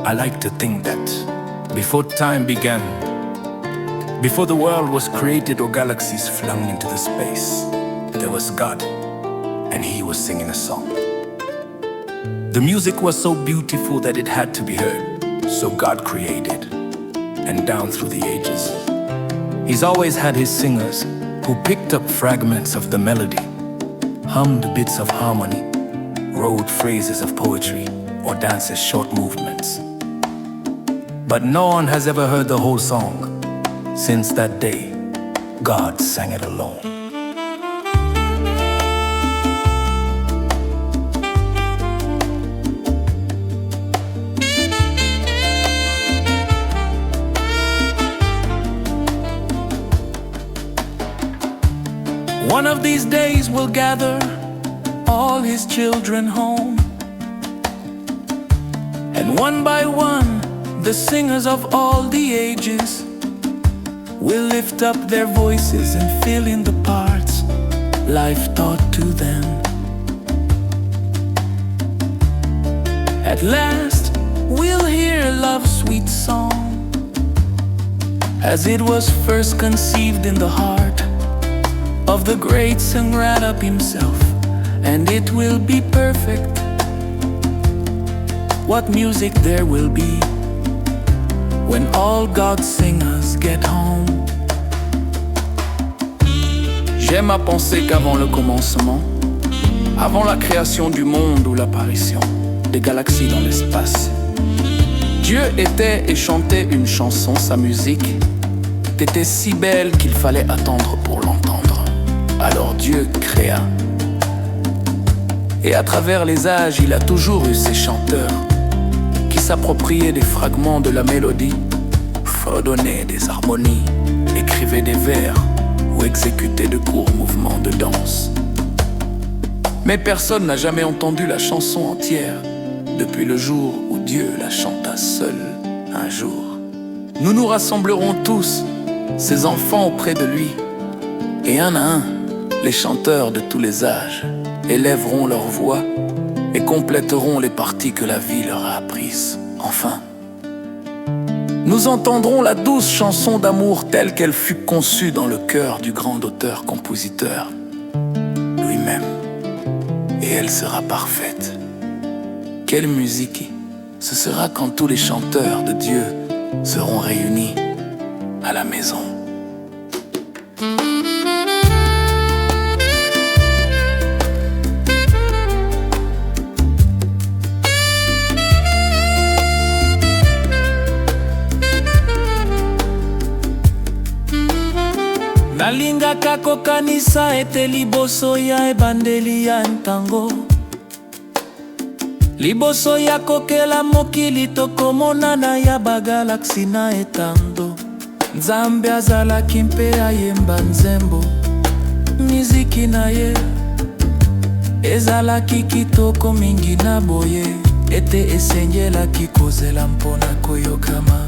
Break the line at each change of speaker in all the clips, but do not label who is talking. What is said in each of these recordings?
I like to think that before time began, before the world was created or galaxies flung into the space, there was God, and He was singing a song. The music was so beautiful that it had to be heard, so God created, and down through the ages, He's always had His singers who picked up fragments of the melody, hummed bits of harmony, wrote phrases of poetry, or dances short movements. But no one has ever heard the whole song. Since that day, God sang it alone. One of these days we'll gather all His children home, and one by one the singers of all the ages will lift up their voices and fill in the parts life taught to them. At last we'll hear love's sweet song as it was first conceived in the heart of the great Sangradab himself, and it will be perfect. What music there will be when all God's singers get home. J'aime à penser qu'avant le commencement, avant la création du monde ou l'apparition des galaxies dans l'espace, Dieu était et chantait une chanson, sa musique était si belle qu'il fallait attendre pour l'entendre. Alors Dieu créa, et à travers les âges, il a toujours eu ses chanteurs qui s'appropriaient des fragments de la mélodie, fredonnaient des harmonies, écrivaient des vers ou exécutaient de courts mouvements de danse. Mais personne n'a jamais entendu la chanson entière depuis le jour où Dieu la chanta seul un jour. Nous nous rassemblerons tous, ses enfants auprès de lui, et un à un, les chanteurs de tous les âges élèveront leur voix et compléteront les parties que la vie leur a apprises. Enfin, nous entendrons la douce chanson d'amour telle qu'elle fut conçue dans le cœur du grand auteur-compositeur lui-même, et elle sera parfaite. Quelle musique ce sera quand tous les chanteurs de Dieu seront réunis à la maison. Nalingaka kokanisa ete liboso ya ebandeli ya ntango, liboso ya kokela mokili tokomonana ya bagalaksi na etando. Nzambe azalaki mpe ayemba nzembo, miziki na ye ezalaki kitoko mingi na boye, ete esengelaki kozela mpona koyokama.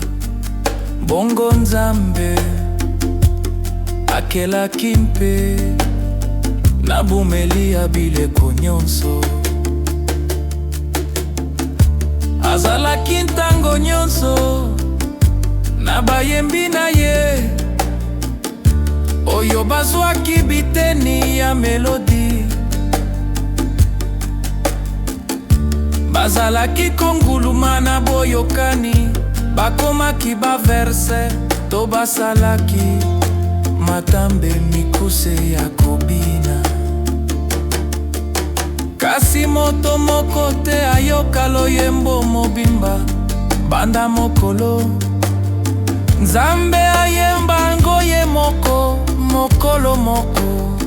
Bongo Nzambe akelaki mpe na bumeli ya bileko nyonso, azalaki ntango nyonso na bayembi na ye oyo bazwaki biteni ya melodi, bazalaki konguluma na boyokani, bakomaki baverse to basalaki matambe mikuse ya kobina. Kasi moto moko te ayoka loyembo mobimba banda mokolo. Nzambe ayemba ngoye moko mokolo moko,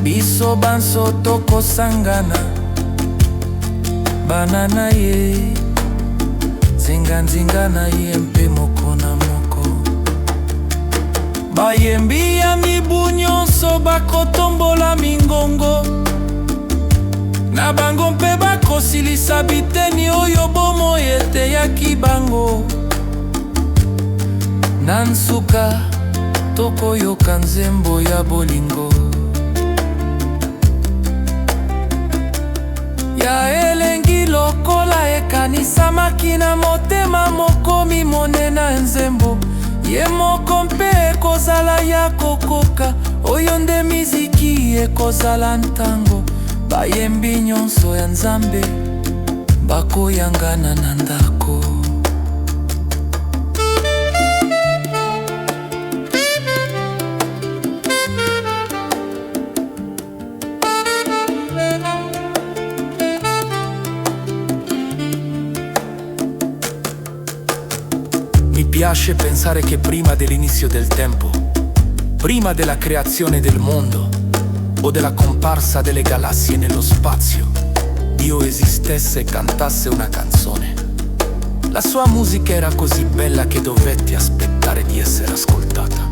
biso banso tokosangana bana na ye, nzinga na ye mpe moko na moko. Bayembi ya mibu nyonso bakotombola mingongo, na bango mpe bakosilisa biteni oyo bomo ete yaki bango. Na nsuka tokoyoka nzembo ya bolingo, ya elengi lokola ekanisamaki na motema mokomi monena nzembo. Ye moko mpe ekozala ya kokoka, oyo nde miziki ekozala ntango. Bayembi nyonso ya Nzambe bakoyangana na ndako. Mi piace pensare che prima dell'inizio del tempo, prima della creazione del mondo o della comparsa delle galassie nello spazio, Dio esistesse e cantasse una canzone. La sua musica era così bella che dovetti aspettare di essere ascoltata.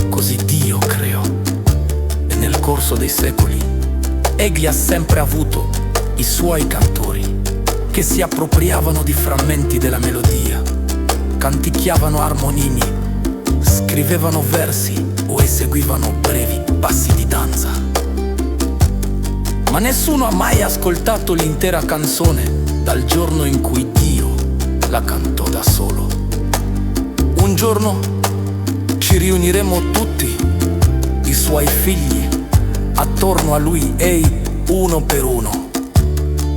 Così Dio creò, e nel corso dei secoli egli ha sempre avuto i suoi cantori che si appropriavano di frammenti della melodia, canticchiavano armonini, scrivevano versi o eseguivano brevi passi di danza. Ma nessuno ha mai ascoltato l'intera canzone dal giorno in cui Dio la cantò da solo. Un giorno ci riuniremo tutti, i suoi figli, attorno a lui, uno per uno.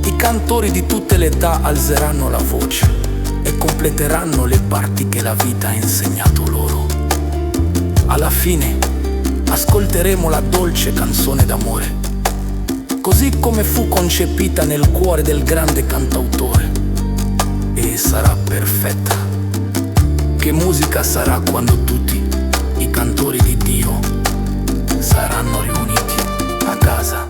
I cantori di tutte le età alzeranno la voce e completeranno le parti che la vita ha insegnato loro. Alla fine ascolteremo la dolce canzone d'amore, così come fu concepita nel cuore del grande cantautore, e sarà perfetta. Che musica sarà quando tutti i cantori di Dio saranno riuniti a casa.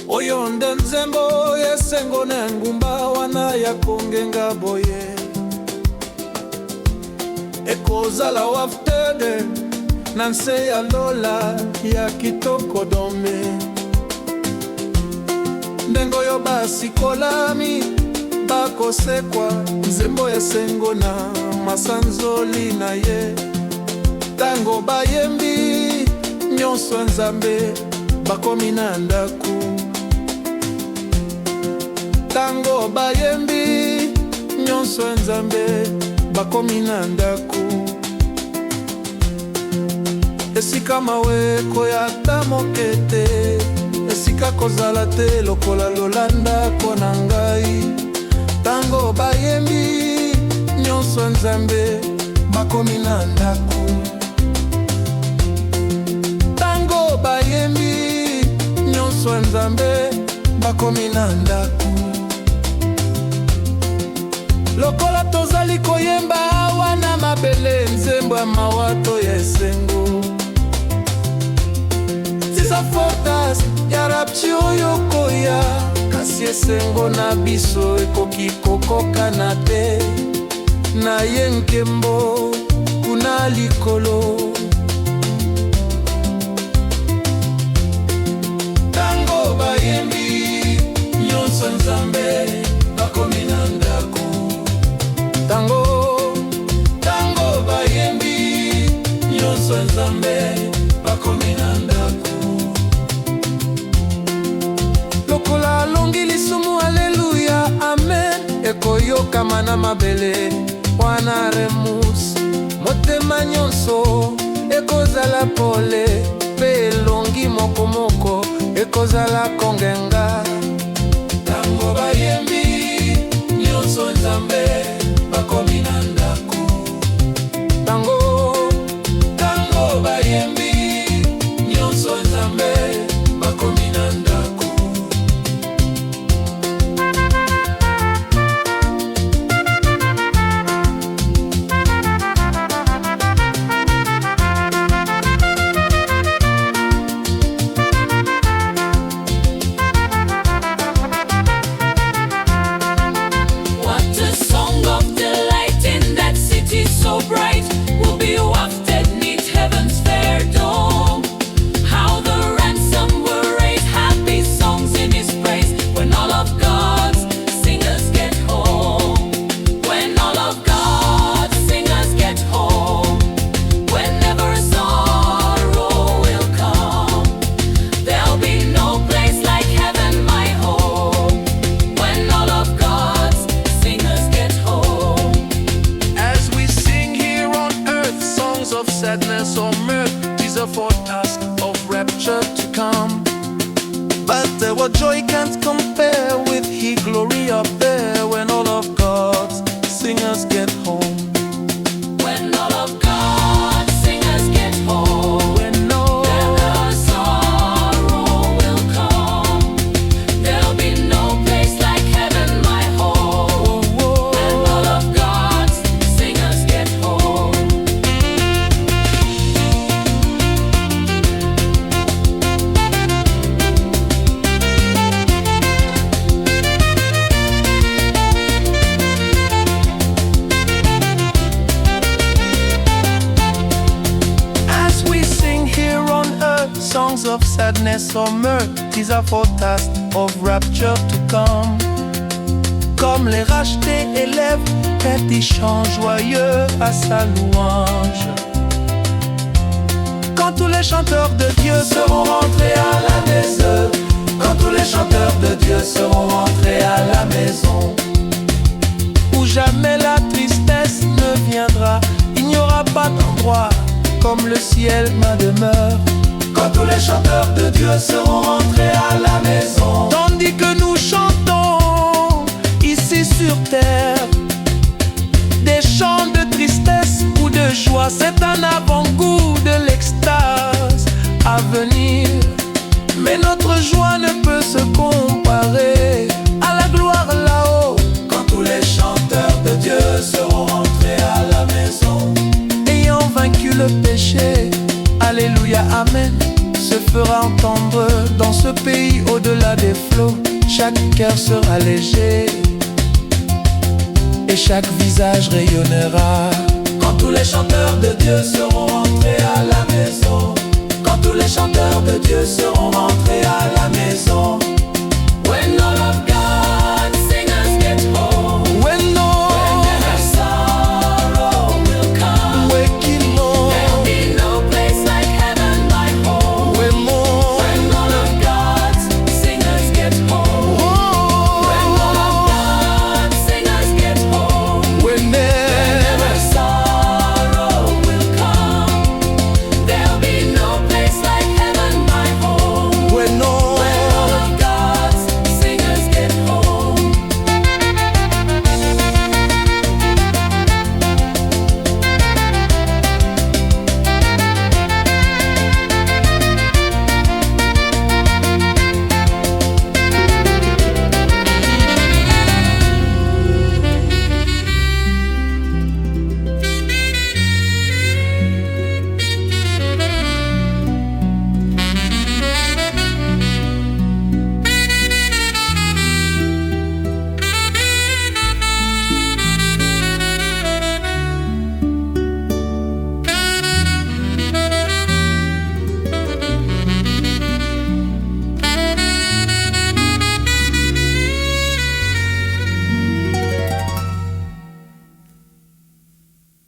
Oyo nde nzembo yesengo na ngumba wana ya kongenga boye. Ekozala waftede na nse ya lola ya kitoko dome. Ndengo oyo basikolami bakosekwa nzembo yesengo na masanzoli na ye. Tango bayembi nyonso Nzambe bakomi na ndaku. Tango bayembi nyonso Nzambe bakomi na ndaku. Esika mawe koya ta moke te, esika kozala te lokola lolanda kona ngai. Tango bayembi nyonso Nzambe bakomi na ndaku. Tango bayembi nyonso Nzambe bakomi na ndaku. Lokola tozali koyemba awa na mabele nzembo ya mawato ya esengo. Tiza fortas ya rapti oyo koya, kasi esengo na biso ekoki kokokana te. Na ye nkembo kuna likolo. Tango bayembi nyonso Nzambe bakomi na ndaku. Tango bayembi nyonso Nzambe bakomi na ndaku. Lokola alongi lisumu aleluya amen, ekoyokama na mabele wana remus. Motema nyonso ekozala pole, pe elongi mokomoko ekozala kongenga. Tango bayembi nyonso Nzambe bakomi na ndaku. Tango bayembi nyonso Nzambe bakomi na ndaku. foretaste of rapture to come. But our joy can't compare with His glory up there when all of God's singers get home.
When all of God's singers get home,
When no
then the sorrow will come. There'll be no place like heaven, my home. When all of God's singers get home.
As we sing here on earth, songs of sadness or mirth, these are foretaste of rapture to come. Comme les rachetés élèvent petit chant joyeux à sa louange. Quand tous les chanteurs de Dieu seront rentrés à la maison, quand tous les chanteurs de Dieu seront rentrés à la maison, où jamais la tristesse ne viendra, il n'y aura pas d'endroit comme le ciel ma demeure. Quand tous les chanteurs de Dieu seront rentrés à la maison, tandis que nous chantons ici sur terre des chants de tristesse ou de joie, c'est un avant-goût de l'extase à venir. Mais notre joie ne peut se comparer à la gloire là-haut, quand tous les chanteurs de Dieu seront rentrés à la maison, ayant vaincu le péché. Alléluia, Amen, se fera entendre dans ce pays au-delà des flots. Chaque cœur sera léger et chaque visage rayonnera. Quand tous les chanteurs de Dieu seront rentrés à la maison, quand tous les chanteurs de Dieu seront rentrés à la maison.
When all of God's singers get home,
When no
then the sorrow will come.
waking
There'll be no place like heaven, my home.
when more
When all of God's singers get home. When all of God's singers get home.
when
Never sorrow will come. There'll be no place like heaven, my home.
when no
When all of God's singers get home.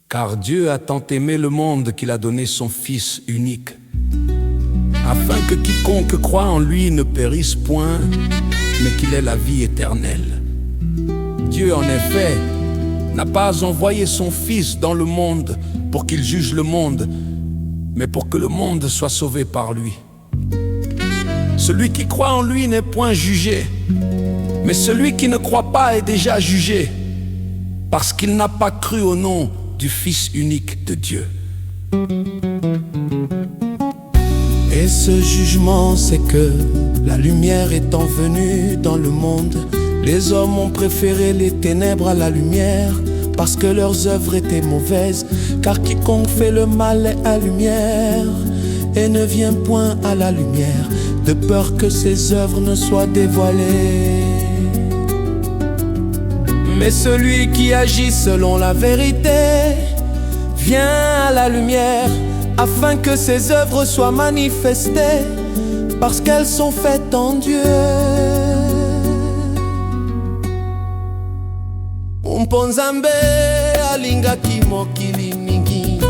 Car Dieu a tant aimé le monde qu'il a donné son Fils unique, afin que quiconque croit en lui ne périsse point, mais qu'il ait la vie éternelle. Dieu, en effet, n'a pas envoyé son Fils dans le monde pour qu'il juge le monde, mais pour que le monde soit sauvé par lui. Celui qui croit en lui n'est point jugé, mais celui qui ne croit pas est déjà jugé, parce qu'il n'a pas cru au nom du Fils unique de Dieu.
Et ce jugement, c'est que la lumière étant venue dans le monde, les hommes ont préféré les ténèbres à la lumière, parce que leurs œuvres étaient mauvaises. Car quiconque fait le mal est à lumière et ne vient point à la lumière, de peur que ses œuvres ne soient dévoilées. Mais celui qui agit selon la vérité vient à la lumière, afin que ses œuvres soient manifestées, parce qu'elles sont faites en Dieu. Umponzambe alingaki mokili mingi,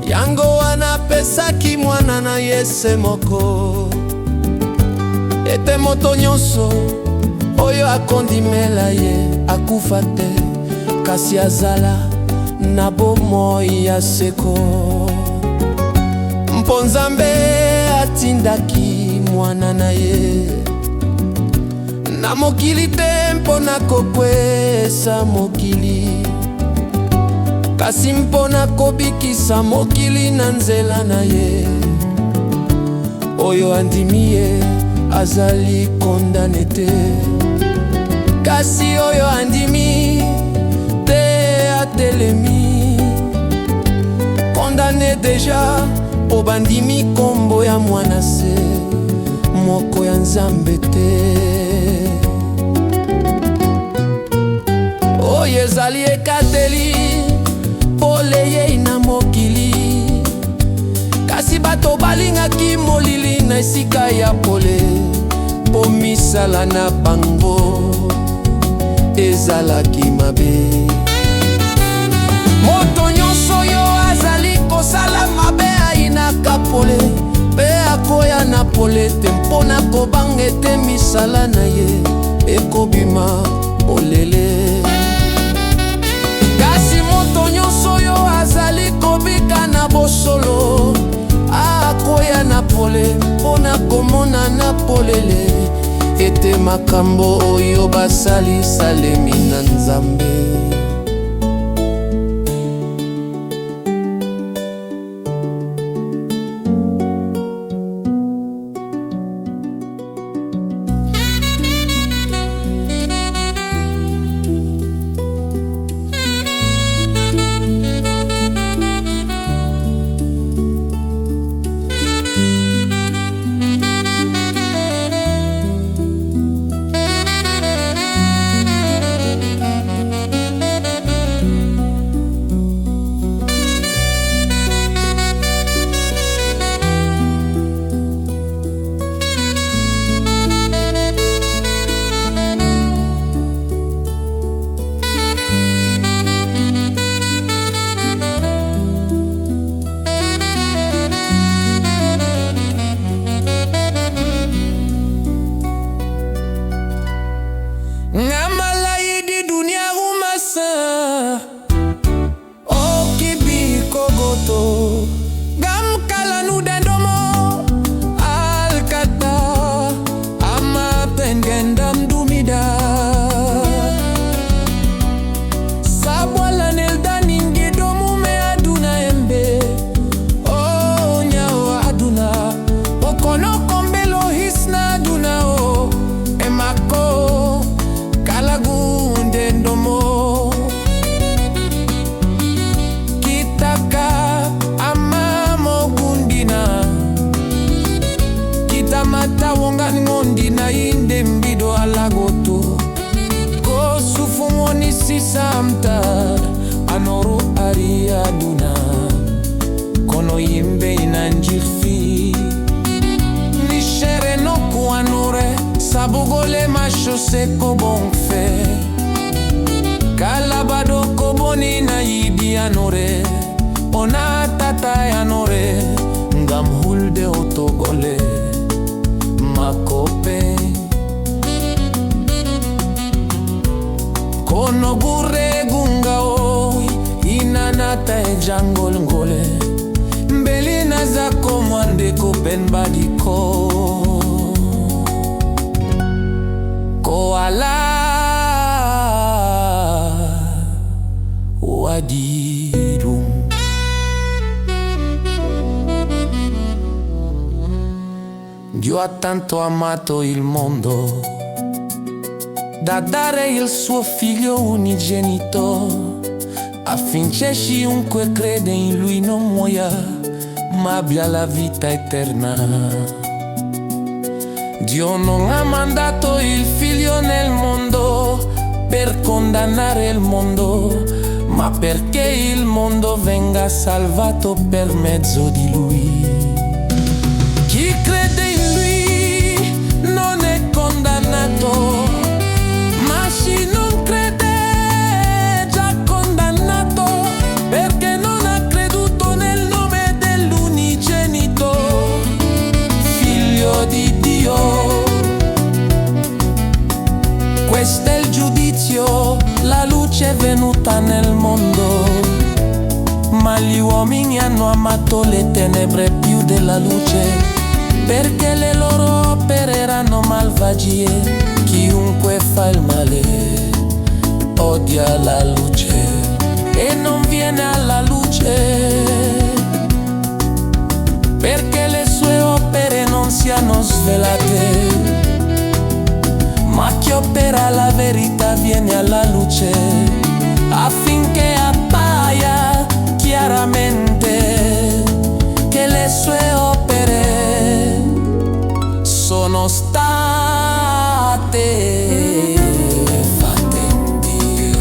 yango anapesaki mwana na Yese moko. Ete moto nyonso oyo akondimela ye akufa te, kasi azala na bomoi ya seko. mpo Nzambe atindaki mwana na ye na mokili te mpo na kokwesa mokili, kasi mpo na kobikisa mokili na nzela na ye. Oyo andimi ye azali kondane te, kasi oyo andimi te atelemi kondane deja, po bandimi kombo ya mwana se moko ya Nzambe te. Oyo ezali ekateli pole ye na mokili, kasi bato balingaki molili na esika ya pole, po misala na bango ezalaki mabe. Moto nyonso yo azali kosala mabe ayinaka pole, mpe akoya na pole te mpo na kobanga ete misala na ye ekobima polele. Kasi moto nyonso yo azali kobika na bosolo, akoya na pole mpo na komona na polele ete makambo oyo basali salemi na Nzambe. Ngondi na inde mbido alagoto ko sufumoni sisamta anoro ariaduna kono yimbe inanjirfi nishere no kuanure sabugole mashose ko bonfe kalabado ko boni na yidi anore ona tata yanore ngam hulde otogole makope kono gure gunga oi inanata e jangol ngole mbelina zako mwande kopen badiko koala wadirum. Dio ha tanto amato il mondo da dare il suo figlio unigenito, affinché chiunque crede in lui non muoia ma abbia la vita eterna. Dio non ha mandato il figlio nel mondo per condannare il mondo, ma perché il mondo venga salvato per mezzo di lui. Chi crede in lui non è condannato, ma chi non crede è già condannato, perché non ha creduto nel nome dell'unigenito Figlio di Dio. Questo è il giudizio, la luce è venuta nel mondo, ma gli uomini hanno amato le tenebre più della luce, perché le loro opere erano malvagie. Chiunque fa il male odia la luce e non viene alla luce, perché le sue opere non siano svelate. Ma chi opera la verità viene alla luce, affinché appaia chiaramente che le sue opere sono state fatte in Dio.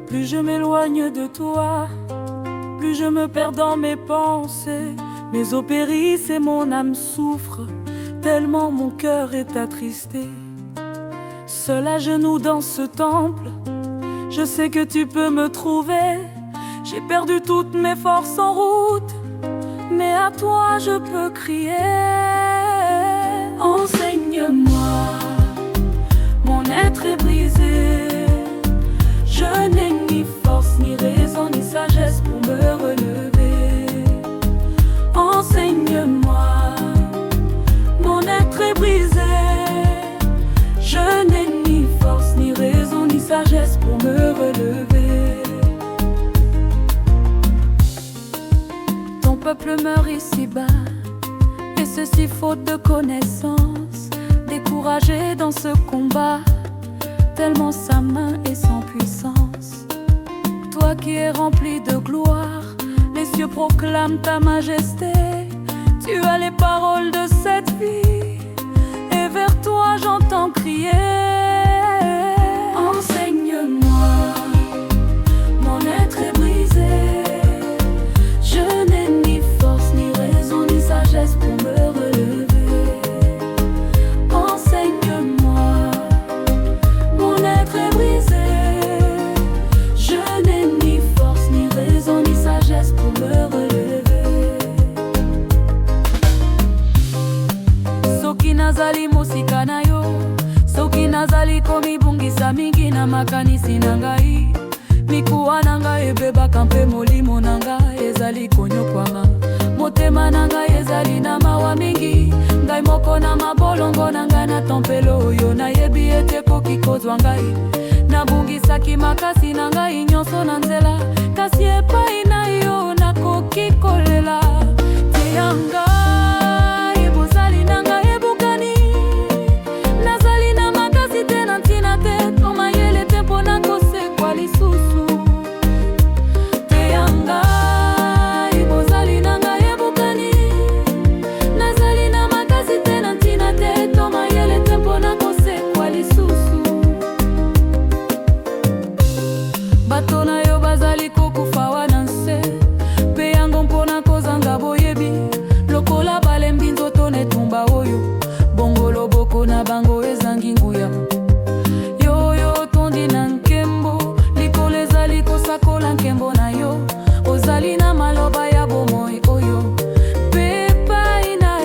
Plus je m'éloigne de toi, plus je me perds dans mes pensées. Mes eaux périssent et mon âme souffre, tellement mon cœur est attristé. Seul à genoux dans ce temple, je sais que tu peux me trouver. J'ai perdu toutes mes forces en route, mais à toi je peux crier. Enseigne-moi, mon être est brisé. Je n'ai ni force, ni raison, ni sagesse pour me relever. Enseigne-moi, mon être est brisé. Je n'ai ni force, ni raison, ni sagesse pour me relever. Ton peuple meurt ici-bas, et ceci faute de connaissance. Découragé dans ce combat, tellement sa main est sans puissance. Toi qui es rempli de gloire, les cieux proclament ta majesté. Tu as les paroles de cette vie, et vers toi j'entends crier. Enseigne-moi, mon être est brisé. Je n'ai ni force, ni raison, ni sagesse pour me relever. Enseigne-moi, mon être est brisé. Je n'ai ni force, ni raison, ni sagesse pour me relever. Soki nazali mosika na yo, soki nazali komibungisa mingi na makanisi na ngai. Mikuwa na ngai ebebaka mpe molimo na ngai ezali konyokwama. Motema na ngai ezali na mawa mingi, ngai moko na mabolongo na ngai na tempelo oyo nayebi ete koki kozwa ngai. Nabungisaki makasi na ngai nyonso na nzela, kasi epai na yo nakoki kolela. Tia ngai bozali na ngai ebukani, nazali na makasi te na ntina te, tomayele te mpona kosekwa lisusu. Tia ngai bozali na ngai ebukani, nazali na makasi te na ntina te, tomayele te mpona kosekwa lisusu. Bato na yo bazali kokufa wana nse, mpe yango mpona kozanga boyebi. Lokola balembi nzoto netumba oyo, bongo loboko na bango ezangi nguya. Yoyo tondi na nkembo, likolo ezali kosakola nkembo na yo. Ozali na maloba ya bomoi oyo, mpe epai na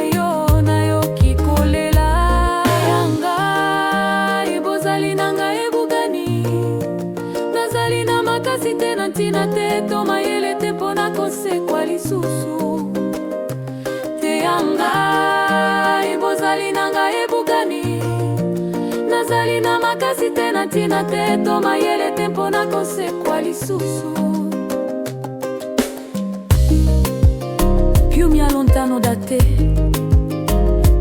yo kikolela. Yangai bozali na ngai ebukani, nazali na makasi te na ntina te, tomayele te mpona kosekwa lisusu. Te yangai bozali na ngai ebukani, nazali na makasi te na ntina te, tomayele te mpona kosekwa lisusu. Più mi allontano da te,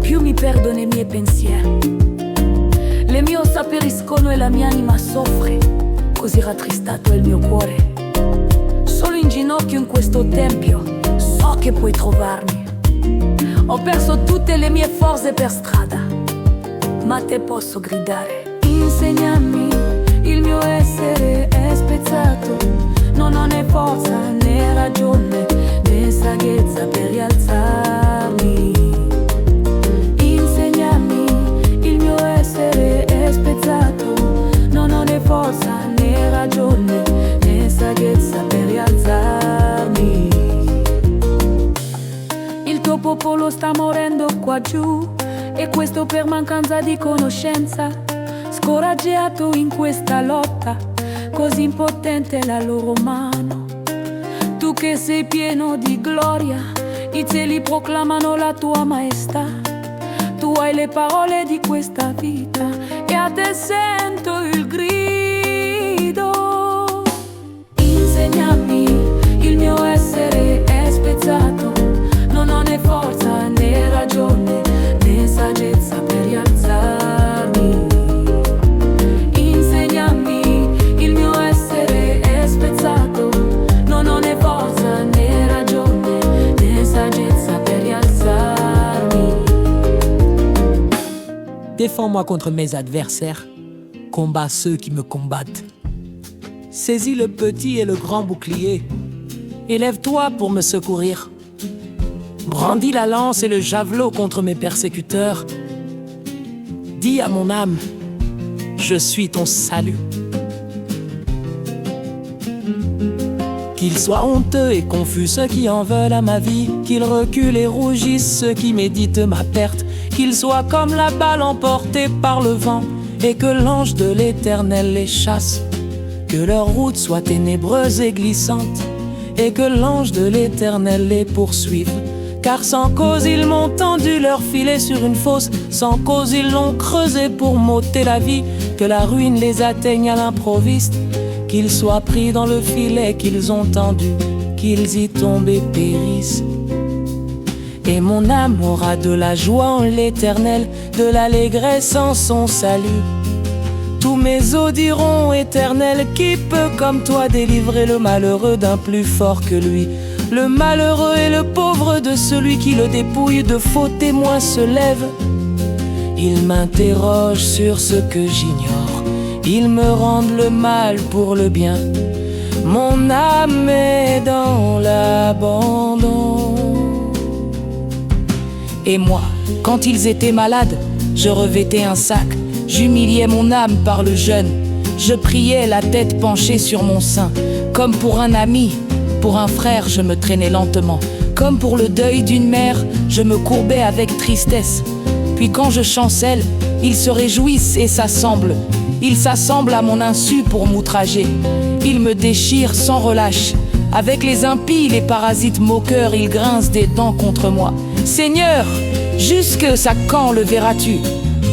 più mi perdo nei miei pensieri. Le mie ossa periscono e la mia anima soffre, così rattristato è il mio cuore. Solo in ginocchio in questo tempio so che puoi trovarmi. Ho perso tutte le mie forze per strada, ma te posso gridare. Insegnami, il mio essere è spezzato, non ho né forza né ragione né saggezza per rialzarmi. Insegnami, il mio essere è spezzato, non ho né forza né ragione né saggezza per rialzarmi. Il tuo popolo sta morendo qua giù, e questo per mancanza di conoscenza. incoraggiato in questa lotta, così potente la loro mano. Tu che sei pieno di gloria, i cieli proclamano la tua maestà. Tu hai le parole di questa vita e a te sento il grido. Insegnami, il mio essere è spezzato, non ho né forza né ragione né saggezza per rialzarmi. Insegnami, il mio essere è spezzato, non ho né forza né ragione né saggezza per rialzarmi.
Défends-moi contre mes adversaires, combats ceux qui me combattent. Saisis le petit et le grand bouclier, élève-toi pour me secourir. Brandis la lance et le javelot contre mes persécuteurs. Dis à mon âme, je suis ton salut. Qu'ils soient honteux et confus ceux qui en veulent à ma vie, qu'ils reculent et rougissent ceux qui méditent ma perte, qu'ils soient comme la balle emportée par le vent, et que l'ange de l'Éternel les chasse. Que leur route soit ténébreuse et glissante, et que l'ange de l'Éternel les poursuive. Car sans cause ils m'ont tendu leur filet sur une fosse, sans cause ils l'ont creusé pour m'ôter la vie. Que la ruine les atteigne à l'improviste, qu'ils soient pris dans le filet qu'ils ont tendu, qu'ils y tombent et périssent. Et mon âme aura de la joie en l'Éternel, de l'allégresse en son salut. Tous mes os diront, Éternel, qui peut comme toi délivrer le malheureux d'un plus fort que lui? Le malheureux et le pauvre de celui qui le dépouille, de faux témoins se lèvent. Ils m'interrogent sur ce que j'ignore, ils me rendent le mal pour le bien. Mon âme est dans l'abandon. Et moi, quand ils étaient malades, je revêtais un sac, j'humiliais mon âme par le jeûne. Je priais la tête penchée sur mon sein, comme pour un ami, pour un frère, je me traînais lentement. Comme pour le deuil d'une mère, je me courbais avec tristesse. Puis quand je chancelle, ils se réjouissent et s'assemblent. Ils s'assemblent à mon insu pour m'outrager. Ils me déchirent sans relâche. Avec les impies, les parasites moqueurs, ils grincent des dents contre moi. Seigneur, jusque à quand le verras-tu?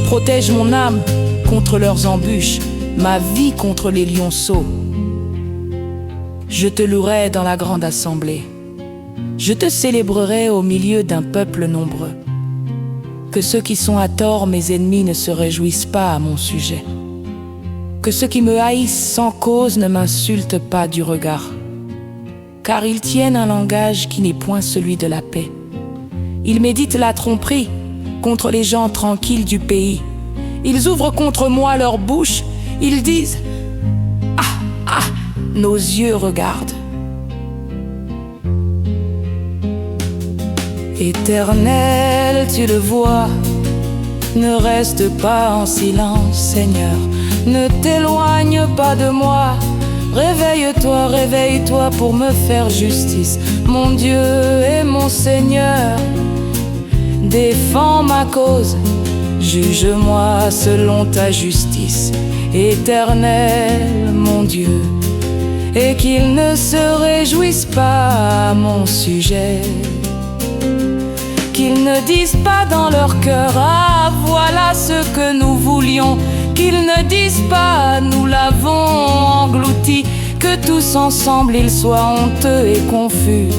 Protège mon âme contre leurs embûches, ma vie contre les lionceaux. Je te louerai dans la grande assemblée. Je te célébrerai au milieu d'un peuple nombreux. Que ceux qui sont à tort, mes ennemis, ne se réjouissent pas à mon sujet. Que ceux qui me haïssent sans cause ne m'insultent pas du regard. Car ils tiennent un langage qui n'est point celui de la paix. Ils méditent la tromperie contre les gens tranquilles du pays. Ils ouvrent contre moi leur bouche. Ils disent « Ah, ah !» Nos yeux regardent. Éternel, tu le vois, ne reste pas en silence, Seigneur. Ne t'éloigne pas de moi. Réveille-toi, réveille-toi pour me faire justice. Mon Dieu et mon Seigneur, défends ma cause. Juge-moi selon ta justice, Éternel, mon Dieu. Et qu'ils ne se réjouissent pas à mon sujet. Qu'ils ne disent pas dans leur cœur « Ah, voilà ce que nous voulions ». Qu'ils ne disent pas « Nous l'avons englouti ». Que tous ensemble ils soient honteux et confus,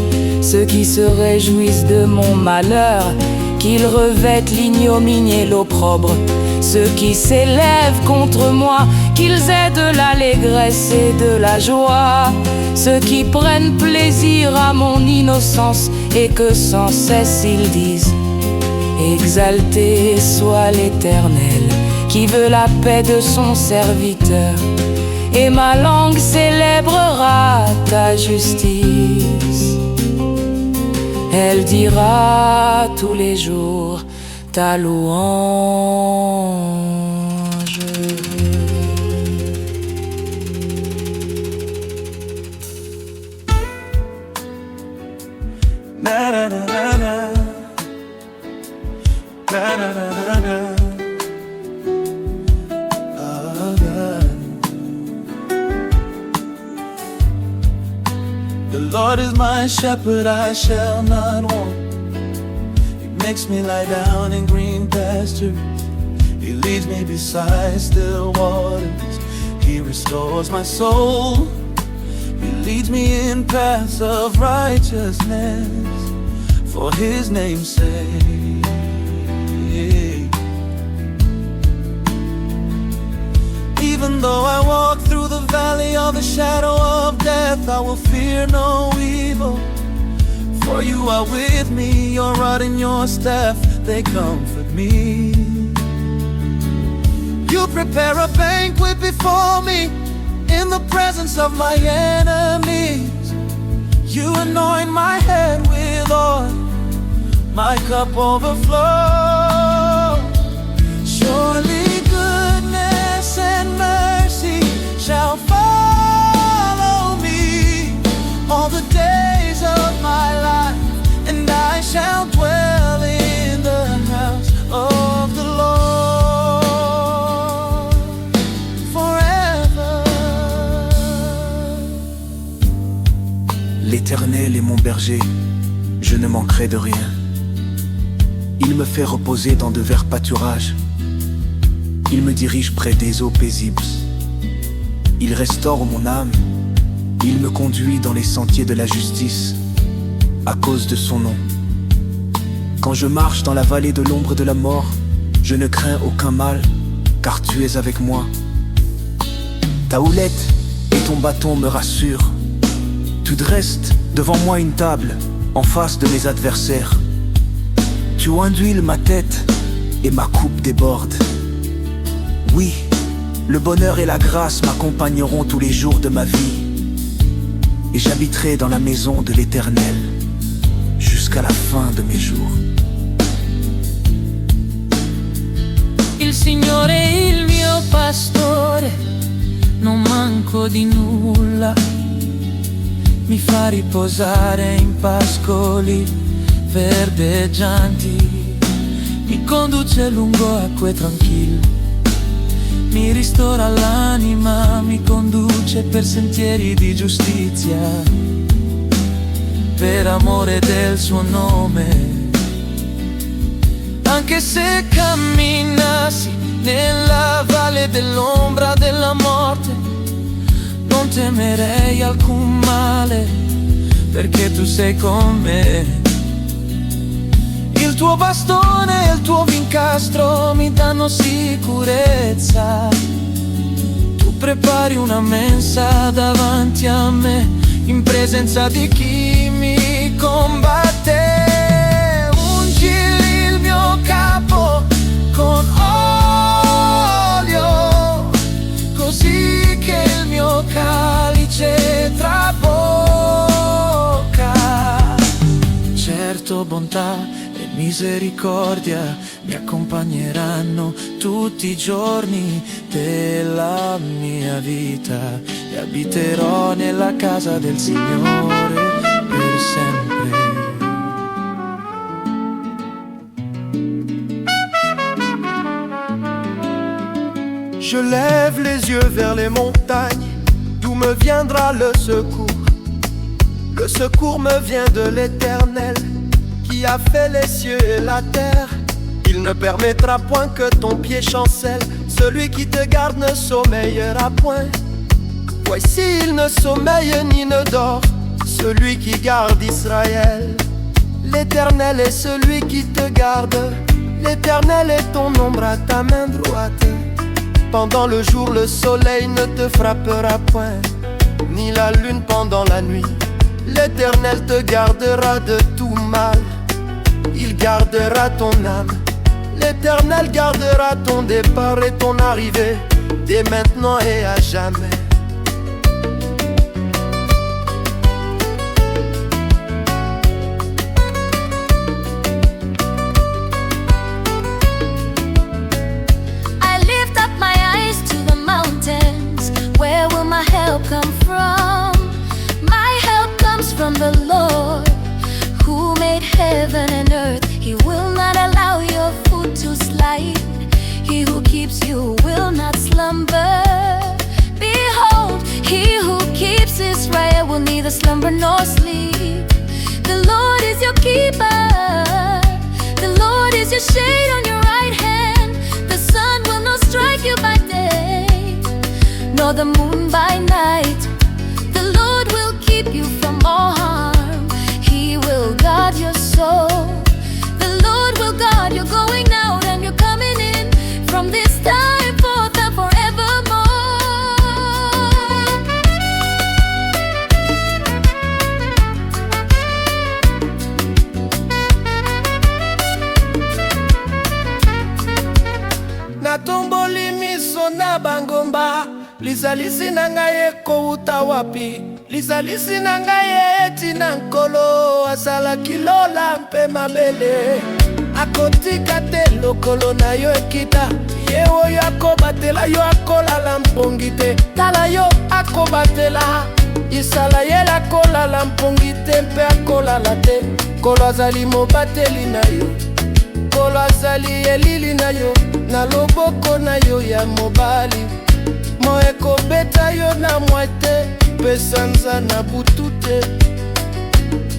ceux qui se réjouissent de mon malheur. Qu'ils revêtent l'ignominie et l'opprobre, ceux qui s'élèvent contre moi. Qu'ils aient de l'allégresse et de la joie, ceux qui prennent plaisir à mon innocence. Et que sans cesse ils disent « Exalté soit l'Éternel, qui veut la paix de son serviteur. » Et ma langue célébrera ta justice. Elle dira tous les jours ta louange.
Na na na na na. Na na na na na. Ah. The Lord is my shepherd, I shall not want. He makes me lie down in green pastures. He leads me beside still waters. He restores my soul. He leads me in paths of righteousness for His name's sake. Even though I walk through the valley of the shadow of death, I will fear no evil. For you are with me, your rod and your staff, they comfort me. You prepare a banquet before me in the presence of my enemies. You anoint my head with oil, my cup overflows. Surely goodness and mercy shall follow me all the days of my life, and I shall dwell in the house of the Lord forever.
L'Éternel est mon berger, je ne manquerai de rien. Il me fait reposer dans de verts pâturages. Il me dirige près des eaux paisibles. Il restaure mon âme. Il me conduit dans les sentiers de la justice, à cause de son nom. Quand je marche dans la vallée de l'ombre de la mort, je ne crains aucun mal, car tu es avec moi. Ta houlette et ton bâton me rassurent. Tu dresses devant moi une table, en face de mes adversaires. Tu induis ma tête et ma coupe déborde. Oui, le bonheur et la grâce m'accompagneront tous les jours de ma vie. Et j'habiterai dans la maison de l'Éternel jusqu'à la fin de mes jours.
Il Signore è il mio pastore, non manco di nulla. Mi fa riposare in pascoli verdeggianti. Mi conduce lungo acque tranquille. Mi ristora l'anima, mi conduce per sentieri di giustizia, per amore del suo nome. Anche se camminassi nella valle dell'ombra della morte, non temerei alcun male, perché tu sei con me. Il tuo bastone e il tuo vincastro mi danno sicurezza. Tu prepari una mensa davanti a me, in presenza di chi mi combatte. Ungi il mio capo con olio, così che il mio calice trabocca. Certo, bontà e misericordia mi accompagneranno tutti i giorni della mia vita, e abiterò nella casa del Signore per sempre.
Je lève les yeux vers les montagnes, d'où me viendra le secours. Le secours me vient de l'Éternel, qui a fait les cieux et la terre. Il ne permettra point que ton pied chancelle. Celui qui te garde ne sommeillera point. Voici, il ne sommeille ni ne dort, celui qui garde Israël. L'Éternel est celui qui te garde. L'Éternel est ton ombre à ta main droite. Pendant le jour, le soleil ne te frappera point, ni la lune pendant la nuit. L'Éternel te gardera de tout mal. Il gardera ton âme. L'Éternel gardera ton départ et ton arrivée, dès maintenant et à jamais.
I lift up my eyes to the mountains. Where will my help come from? My help comes from the Lord, who made heaven and earth. He will not allow your foot to slide. He who keeps you will not slumber. Behold,
will neither slumber nor sleep. The Lord is your keeper. The Lord is your shade on your right hand. The sun will not strike you by day, nor the moon by night. The Lord will keep you from all harm. He will guard your soul. The Lord will guard your going out and your coming in, from this time forth and forevermore.
Natomboli miso na bangomba, lizalisi na ngai ekouta wapi? Lizalisi na ngai eti na nkolo, asalaki lola mpe mabele. Akotika te lokolo na yo ekita, ye oyo akobatela yo akolala mpongi te. Tala yo akobatela, Isalaele akolala mpongi te mpe akolala te. Kolo azali mobateli na yo, kolo azali elili na yo, na loboko na yo ya mobali. Mo ekobeta yo na mwete, mpe sanza na butu te.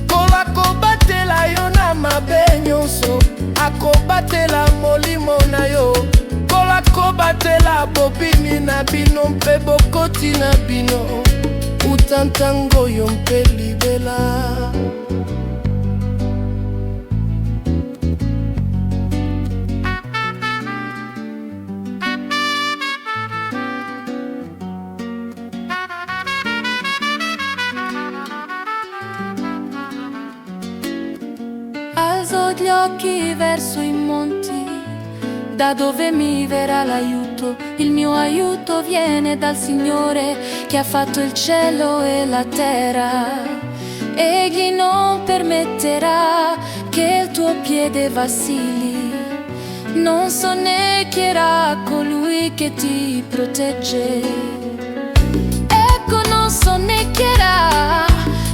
Kolo akobatela yo na mabe nyonso, akobatela molimo na yo. Kolo akobatela bobimi na bino mpe bokoti na bino, utantango yo mpe libela.
Alzo gli occhi verso i monti, da dove mi verrà l'aiuto. Il mio aiuto viene dal Signore che ha fatto il cielo e la terra. Egli non permetterà che il tuo piede vacilli, non sonnecchierà colui che ti protegge. Ecco, non sonnecchierà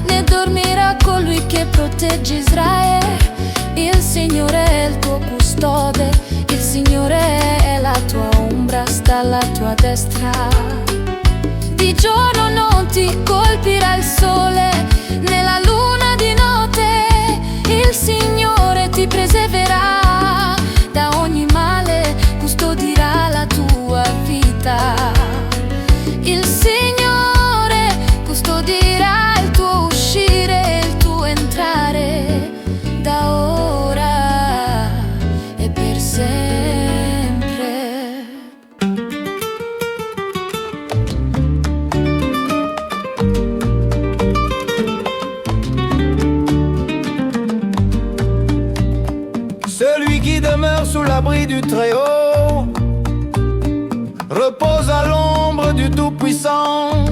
né dormirà colui che protegge Israele. Il Signore è il tuo custode, il Signore è la tua ombra, sta alla tua destra. Di giorno non ti colpirà il sole, né la luna di notte. Il Signore ti preserverà da ogni male, custodirà la tua vita. Il Signore custodirà il tuo uscire e il tuo entrare, da ora e per sempre.
Celui qui demeure sous l'abri du Très-Haut repose à l'ombre du Tout-Puissant.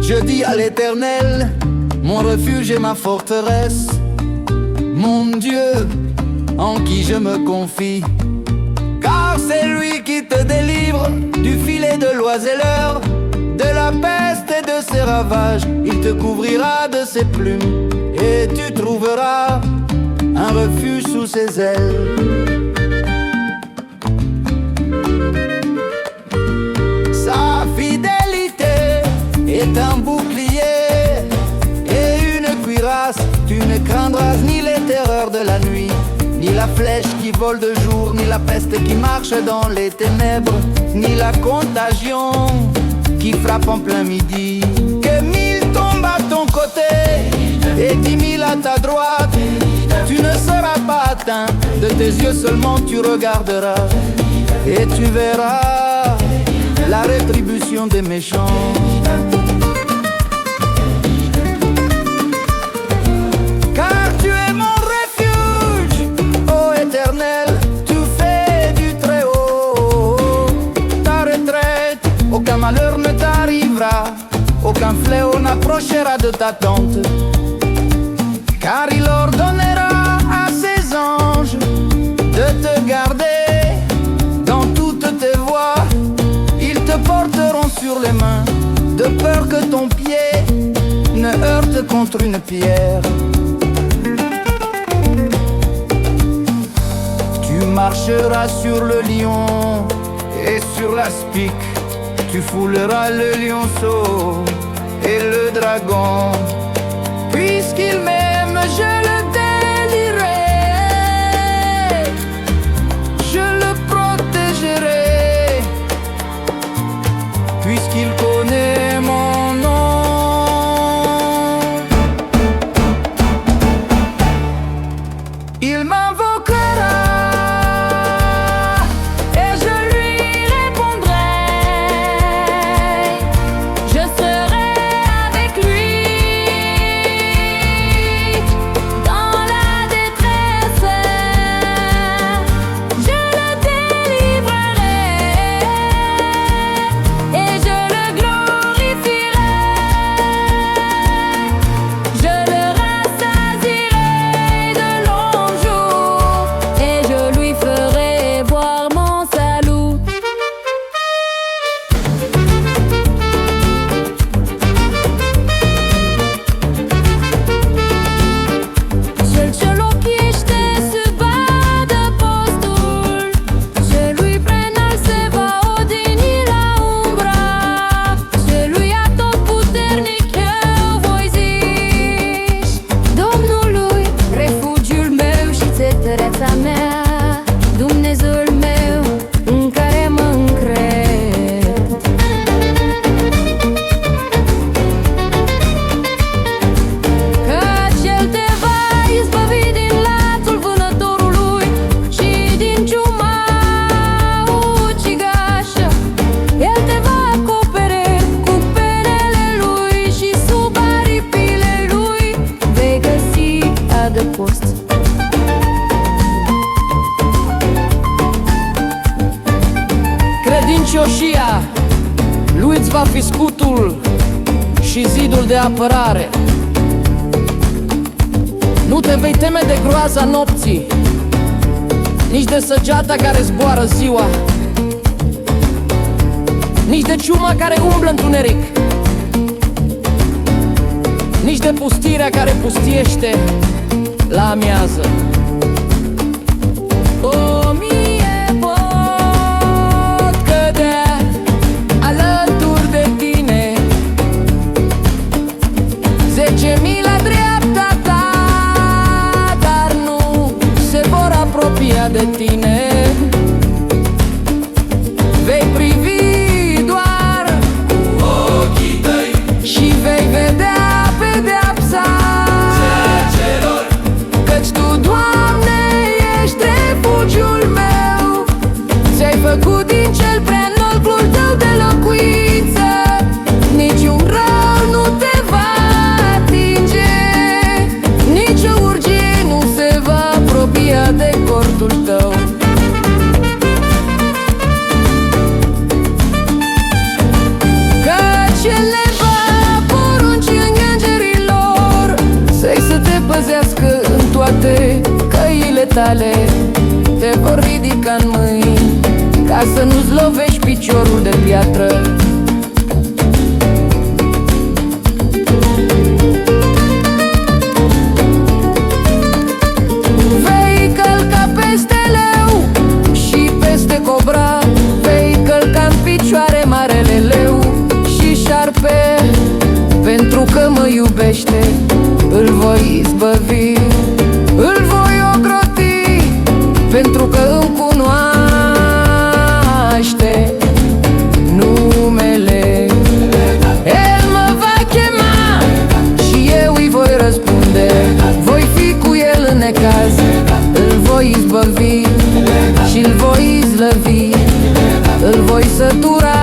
Je dis à l'Éternel, mon refuge et ma forteresse, mon Dieu, en qui je me confie. Car c'est lui qui te délivre du filet de l'oiseleur, de la peste et de ses ravages. Il te couvrira de ses plumes et tu trouveras un refuge sous ses ailes. Sa fidélité est un bouclier et une cuirasse. Tu ne craindras ni les terreurs de la nuit, ni la flèche qui vole de jour, ni la peste qui marche dans les ténèbres, ni la contagion qui frappe en plein midi. Que 1000 tombent à ton côté et 10 000 à ta droite, tu ne seras pas atteint. De tes yeux seulement tu regarderas et tu verras la rétribution des méchants. Car tu es mon refuge, ô Éternel, tu fais du Très-Haut ta retraite. Aucun malheur ne t'arrivera, aucun fléau n'approchera de ta tente. Car il ordonnera à ses anges de te garder dans toutes tes voies. Ils te porteront sur les mains, de peur que ton pied ne heurte contre une pierre. Tu marcheras sur le lion et sur l'aspic, tu fouleras le lionceau. et le dragon. Puisqu'il m'aime, je le délierai, je le protégerai, puisqu'il connaît mon nom. Il m'invoquera et je lui répondrai. Je serai avec lui dans la détresse. Je le délivrerai et je le glorifierai. Je le rassasierai de longs jours et je lui ferai voir mon salut. Cel ce locuiește sub adăpostul celui preînalt se va odihni la umbra celui atotputernic eu voi zici Domnului, refugiul meu și țătăreața mea, Dumnezeul meu în care mă încred. Căci El te va izbăvi din lațul vânătorului și din ciuma ucigașă. El te va acopere cu penele Lui și sub aripile Lui vei găsi adăpost.
Credincioșia lui îți va fi scutul și zidul de apărare. Nu te vei teme de groaza nopții, nici de săgeata care zboară ziua, nici de ciuma care umblă întuneric, nici de pustirea care pustiește la amiază. O mie pot cădea alături de tine, 10.000 la dreapta ta, dar nu se vor apropia de tine. Vei privi doar cu ochii tăi și vei vedea pedeapsa celor. Căci Tu, Doamne, ești refugiul meu, ți-ai făcut din cel prea înalt glul Tău de locuință. Niciun rău nu te va atinge, nici o urgie nu se va apropia de cortul Tău. Căci El le va porunci îngerilor să-i să te păzească în toate căile tale. Te vor ridica în mâini ca să nu-ți lovești piciorul de piatră. Vei călca peste leu și peste cobra, vei călca în picioare marele leu și șarpe. Pentru că mă iubește, îl voi izbăvi, îl voi ocroti, pentru că îmi cunoaște numele. El mă va chema și eu îi voi răspunde, voi fi cu el în necaz, îl voi izbăvi și îl voi izlăvi, îl voi sătura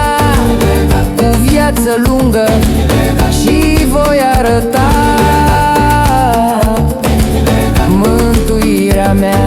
cu viață lungă și voi arăta mântuirea mea.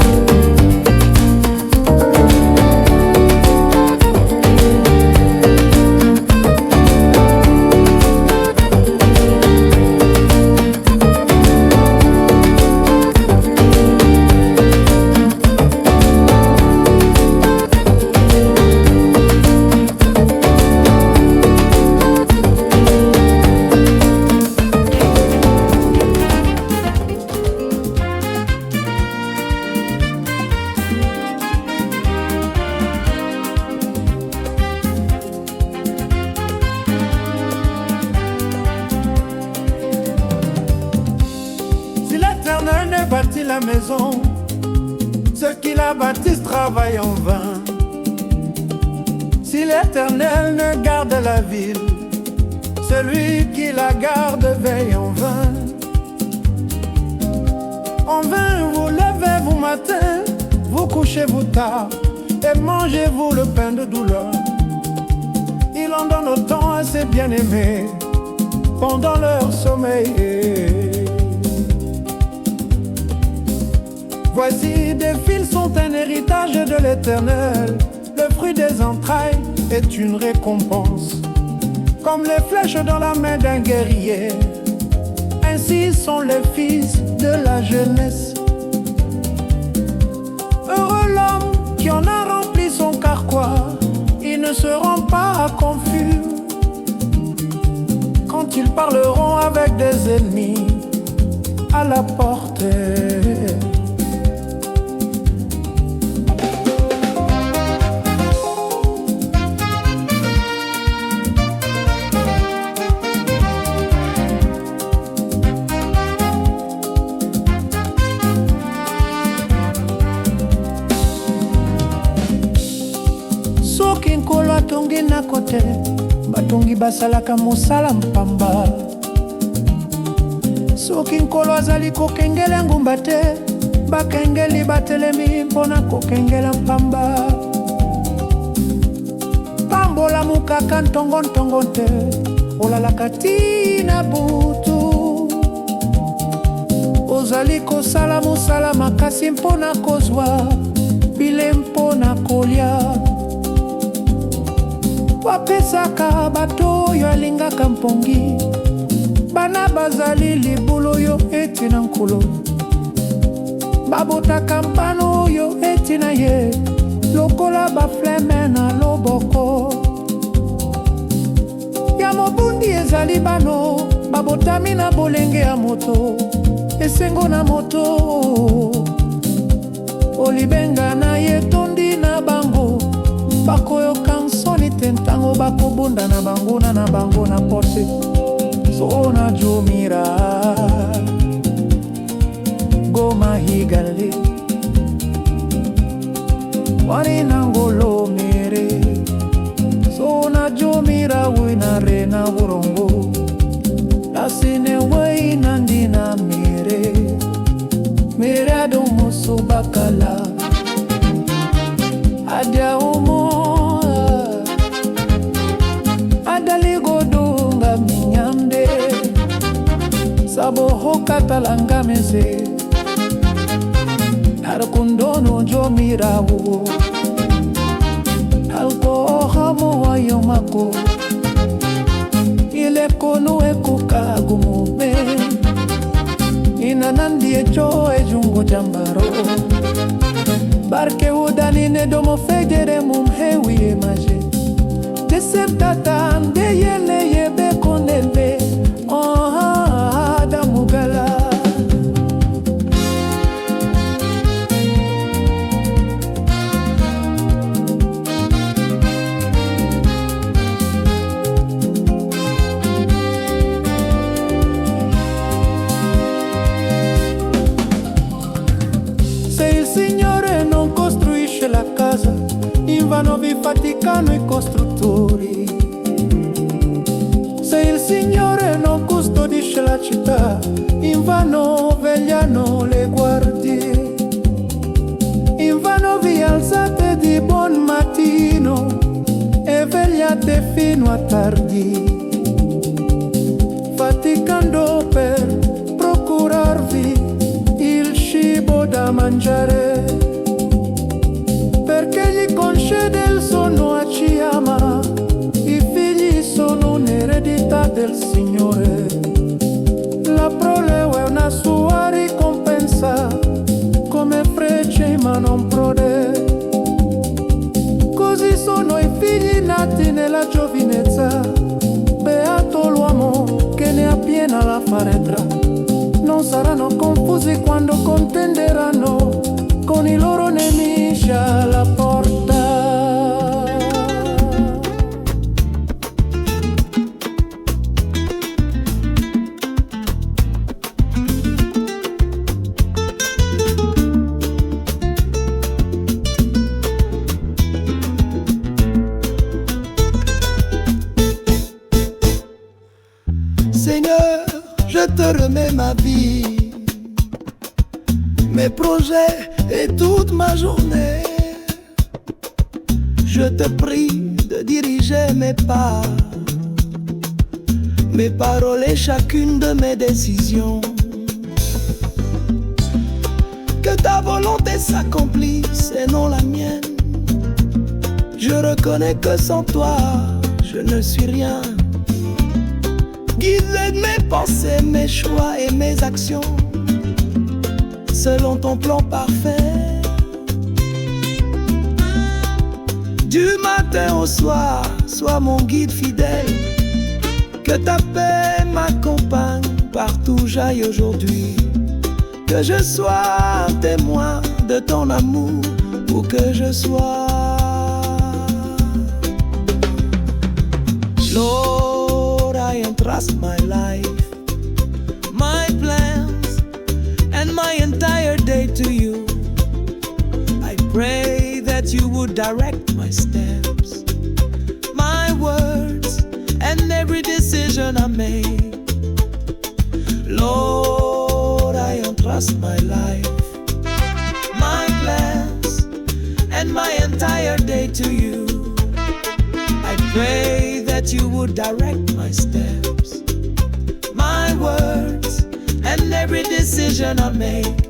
la maison. Ceux qui la bâtissent travaillent en vain. Si l'Éternel ne garde la ville, celui qui la garde veille en vain. En vain vous levez-vous matin, vous couchez-vous tard, et mangez-vous le pain de douleur. Il en donne autant à ses bien-aimés pendant leur sommeil. Voici des fils sont un héritage de l'Éternel. Le fruit des entrailles est une récompense, comme les flèches dans la main d'un guerrier. Ainsi sont les fils de la jeunesse. Heureux l'homme qui en a rempli son carquois, ils ne seront pas confus quand ils parleront avec des ennemis à la porte. Soki nkolo atongi na kote, batongi basalaka mosala mpamba. Soki nkolo azali kokengela ngumba te, bakengeli batelemi mpona kokengela mpamba. Pambola mukaka ntongo te, olalaka tina butu. Ozali kosala mosala makasi mpona kozwa bile mpona kolia. Wapesaka bato oyo alingaka mpongi, bana bazali libulu oyo eti na nkolo. Babotaka mpano oyo eti na ye, lokola bafleme na loboko. Ya mobundi ezali bano, babotami na bolenge ya moto, esengo na moto. Olibenga na ye tondi na bango, bakoyoka nsoni te ntango bakobunda na bango na porte. Zona jomira Goma higale wani nangolo mere. Zona jomira wina rena wurongo, lasine waina ndina mere. Mere adomo subakala adia umo adaligodunga minyamde. Sabo hokatalanga mese harkundono jomirawo. Alko hamo wayomako ile kono ekukagumume. Inanandi echo ejungo jambaro, barke udanine domo fegere mumhewi emaje. Desemtatan de yele yebe kondele damugala. Se il Signore non costruisce la casa, invano vi faticano i costruttori. Se il Signore non custodisce la città, invano vegliano le guardie. Invano vi alzate di buon mattino e vegliate fino a tardi, faticando per procurarvi il cibo da mangiare. Perché gli concede il sonno a chi ama, i figli sono un'eredità del Signore. La prole è una sua ricompensa, come frecce ma non prode. Così sono i figli nati nella giovinezza, beato l'uomo che ne ha piena la faretra. Non saranno confusi quando contenderanno con i loro nemici alla porta.
Seigneur, je te remets ma vie, mes projets et toute ma journée. Je te prie de diriger mes pas, mes paroles et chacune de mes décisions. Que ta volonté s'accomplisse et non la mienne. Je reconnais que sans toi, je ne suis rien. Guide mes pensées, mes choix et mes actions selon ton plan parfait. Du matin au soir, sois mon guide fidèle. Que ta paix m'accompagne partout où j'aille aujourd'hui. Que je sois un témoin de ton amour, où que je sois. Lord, I entrust my life, my plans, and my entire day to you. I pray that you would direct my steps, my words, and every decision I make. Lord, I entrust my life, my plans, and my entire day to you. I pray that you would direct my steps, my words, and every decision I make.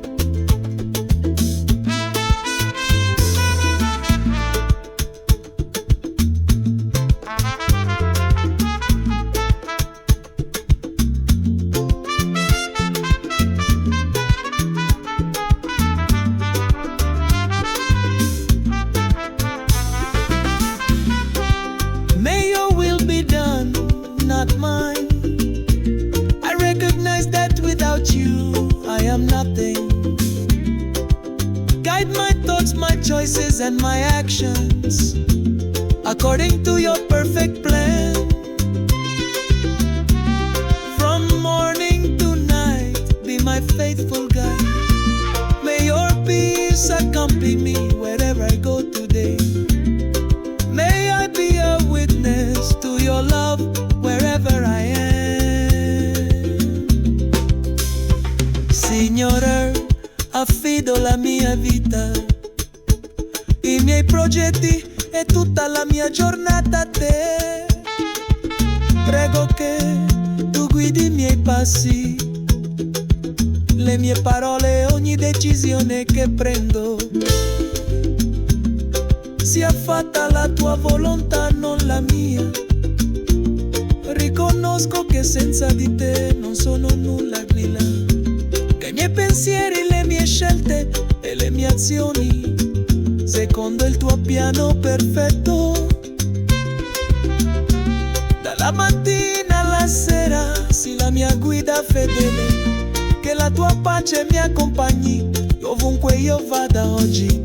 Not mine. I recognize that without you I am nothing. Guide my thoughts, my choices, and my actions according to your perfect plan. From morning to night, be my faithful guide. May your peace accompany me wherever I go today. May I be a witness to your love wherever I am. Signore, affido la mia vita, i miei progetti e tutta la mia giornata a te. Prego che tu guidi i miei passi, le mie parole e ogni decisione che prendo. Sia fatta la tua volontà, non la mia. Riconosco che senza di te non sono nulla, Glila. Che i miei pensieri, le mie scelte e le mie azioni secondo il tuo piano perfetto. Dalla mattina alla sera sii la mia guida fedele. Che la tua pace mi accompagni ovunque io vada oggi.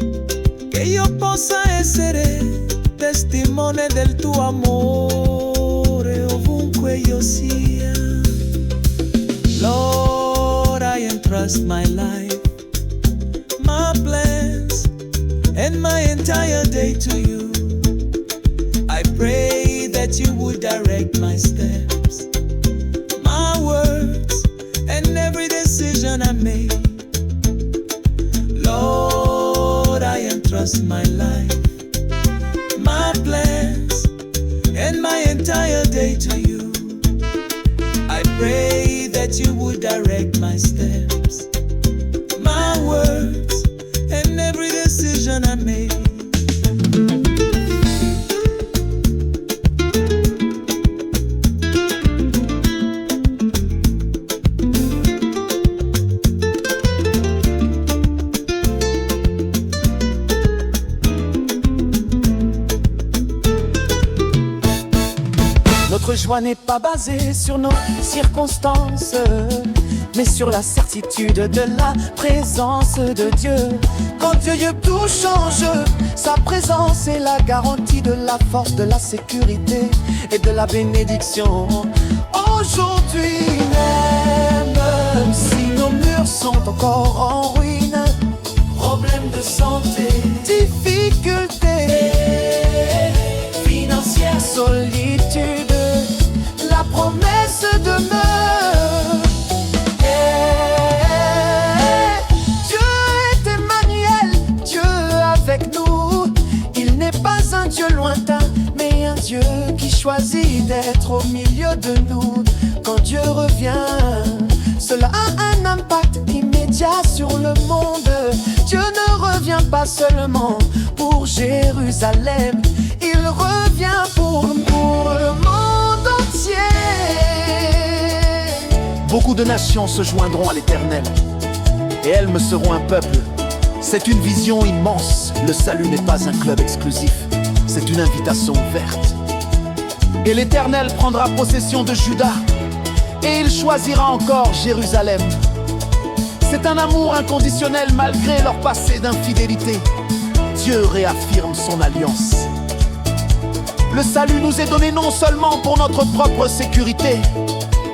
Che io possa essere testimone del tuo amore ovunque io sia. Lord, I entrust my life, my plans, and my entire day to you. I pray that you would direct my steps, my words, and every decision I make. Lord, I entrust my life, my plans, and my entire day to you. I pray that you would direct my steps, my words, and every decision I make.
Notre joie n'est pas basée sur nos circonstances, mais sur la certitude de la présence de Dieu. Quand Dieu tout change, sa présence est la garantie de la force, de la sécurité et de la bénédiction. Aujourd'hui même si nos murs sont encore en ruine, problèmes de santé, difficultés financières, solitude, la promesse demeure.
de nous quand Dieu revient. Cela a un impact immédiat sur le monde. Dieu ne revient pas seulement pour Jérusalem, il revient pour le monde entier.
Beaucoup de nations se joindront à l'Éternel, et elles me seront un peuple. C'est une vision immense. Le salut n'est pas un club exclusif, c'est une invitation ouverte. Et l'Éternel prendra possession de Juda, et il choisira encore Jérusalem. C'est un amour inconditionnel malgré leur passé d'infidélité. Dieu réaffirme son alliance. Le salut nous est donné non seulement pour notre propre sécurité,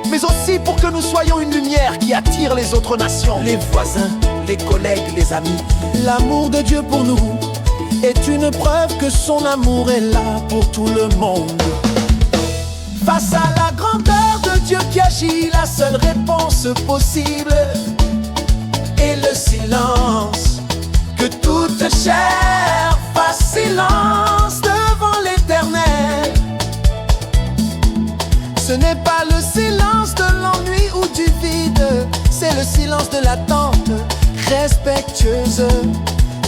mais aussi pour que nous soyons une lumière qui attire les autres nations.
Les voisins, les collègues, les amis.
L'amour de Dieu pour nous est une preuve que son amour est là pour tout le monde. Face à la grandeur de Dieu qui agit, la seule réponse possible est le silence. Que toute chair fasse silence devant l'Éternel. Ce n'est pas le silence de l'ennui ou du vide, c'est le silence de l'attente respectueuse.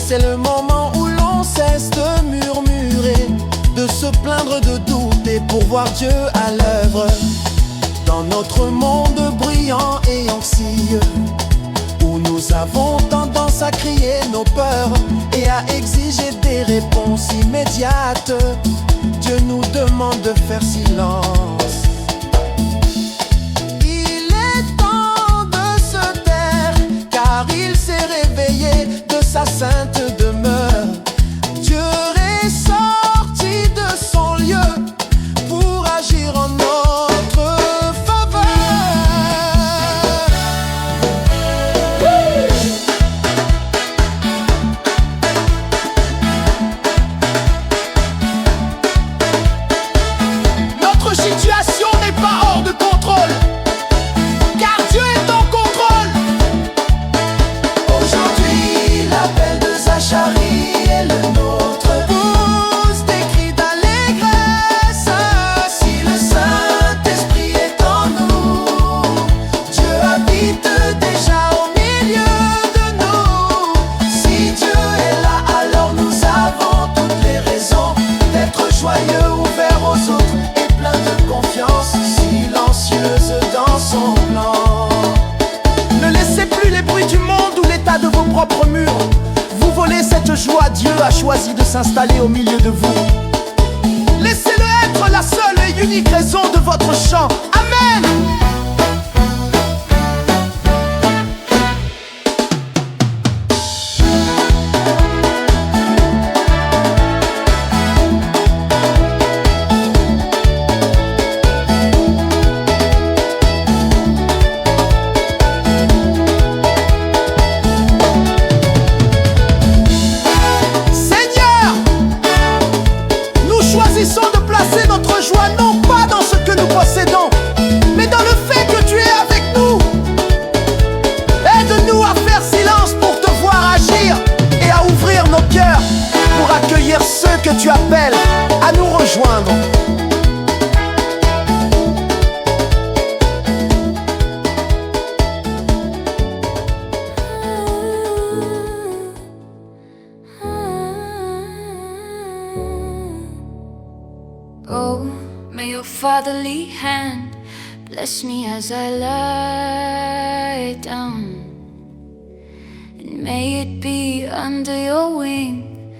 C'est le moment où l'on cesse de murmurer, de se plaindre, de douter pour voir Dieu à l'œuvre. Dans notre monde bruyant et anxieux, où nous avons tendance à crier nos peurs et à exiger des réponses immédiates, Dieu nous demande de faire silence. Il est temps de se taire, car il s'est réveillé de sa sainte demeure. Dieu est sorti de son lieu pour agir en notre faveur. Notre situation n'est pas hors de contrôle, car Dieu est en contrôle. Aujourd'hui, l'appel de Zacharie est le nôtre. Pousse des cris d'allégresse. Si le Saint-Esprit est en nous, Dieu habite déjà au milieu de nous. Si Dieu est là, alors nous avons toutes les raisons d'être joyeux, ouverts aux autres et pleins de confiance, silencieuse dans son plan. Ne laissez plus les bruits du monde ou l'état de vos propres murs vous voler cette joie. Dieu a choisi de s'installer au milieu de vous. Laissez-le être la seule et unique raison de votre chant. Amen. Seigneur, nous choisissons de placer notre joie non pas dans ce que nous possédons, mais dans le fait que tu es avec nous. Aide-nous à faire silence pour te voir agir et à ouvrir nos cœurs pour accueillir ceux que tu appelles à nous rejoindre.
Oh, may your fatherly hand bless me as I lie down, and may it be under your wing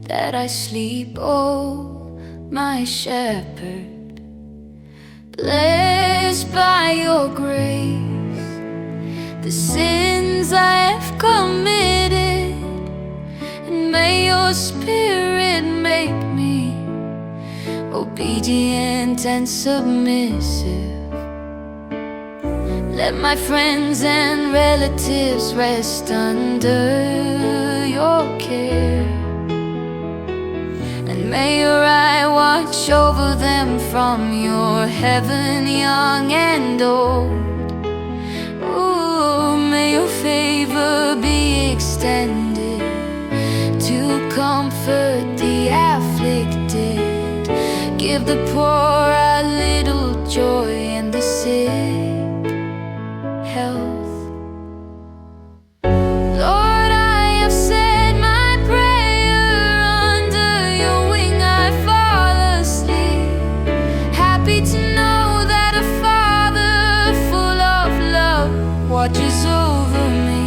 that I sleep, oh, my shepherd. Blessed by your grace, the sins I have committed, and may your spirit make me obedient and submissive. Let my friends and relatives rest under your care, and may your eye watch over them from your heaven, young and old. Ooh, may your favor be extended to comfort the afflicted. Give the poor a little joy watches over me.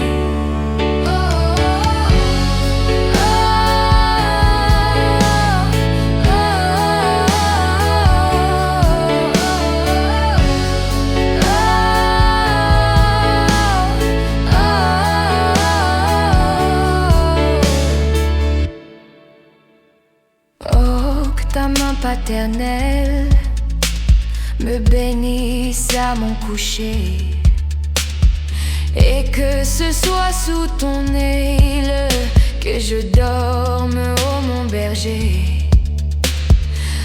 Oh, que ta main paternelle me bénisse à mon coucher, et que ce soit sous ton aile que je dorme, ô mon berger.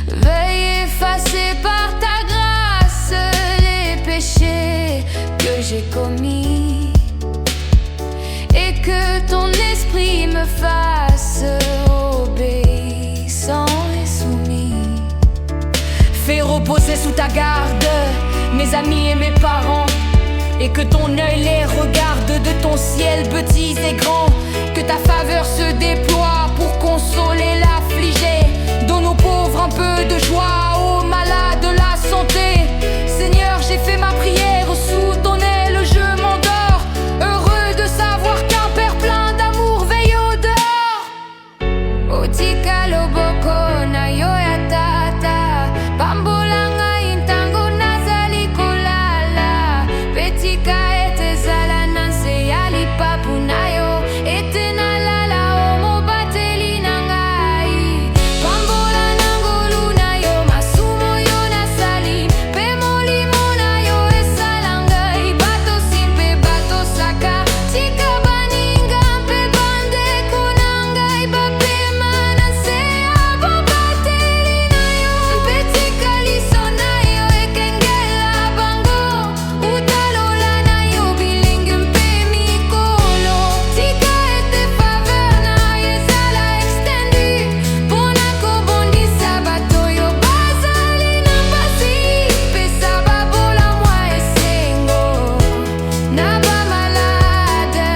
Veuille effacer par ta grâce les péchés que j'ai commis, et que ton esprit me fasse obéissant et soumis.
Fais reposer sous ta garde mes amis et mes parents, et que ton œil les regarde de ton ciel petits et grands. Que ta faveur se déploie pour consoler l'affligé. Donne aux pauvres un peu de joie, aux malades la santé. Seigneur, j'ai fait ma prière, sous ton aile je m'endors, heureux de savoir qu'un Père plein d'amour veille au dehors.
Otika loboko na yo ya tata, bambolanga intango nazali kolala. Betika ete zala nanse yali papu na yo, ete nalala omo bateli na ngai. Bambola nangolu na yo, masumo yo nasali, pe molimo na yo esala ngai. Bato simpe bato saka, tika baninga pe bandeko na ngai. Bapema nanse abo bateli na yo, betika liso na yo ekengela bango. Utalola na yo bilingi mpe mikolo, tika ete faveur na yo ezala extendu. Mpona kobondisa bato yo bazali na mpasi, pesa babola mwa esengo na bamalade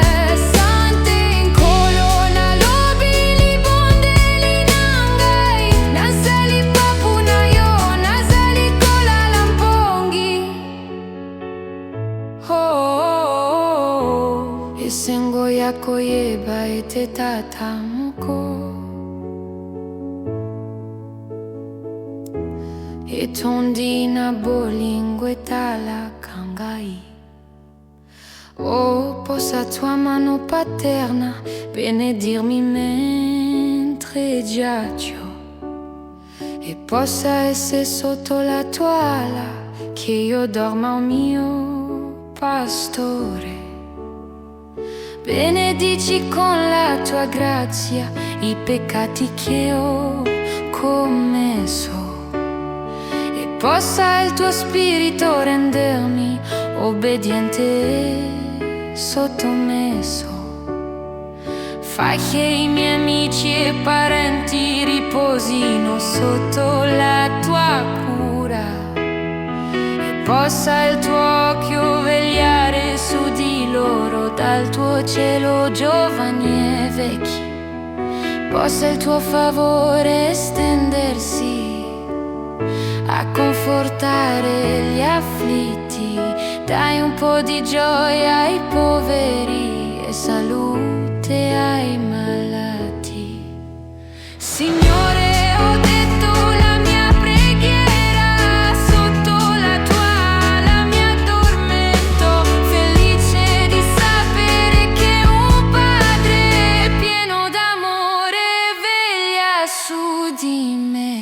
sante. Nkolo nalobi libondeli na ngai, nazali papu na yo, nazali kolala mpongi. Esengo ya koyeba ete tata moko, etondi na bolingo etalaka ngai. Oh, possa tua mano paterna benedirmi mentre giaccio, e possa essere sotto la tua ala che io dorma, o mio pastore. Benedici con la tua grazia i peccati che ho commesso, e possa il tuo spirito rendermi obbediente e sottomesso. Fai che i miei amici e parenti riposino sotto la tua cura, e possa il tuo occhio vegliare su di loro dal tuo cielo, giovani e vecchi. Possa il tuo favore estendersi a confortare gli afflitti. Dai un po' di gioia ai poveri e salute ai malati. Signore, ho detto la mia preghiera sotto la tua ala, mi addormento, felice di sapere che un padre pieno d'amore veglia su di me.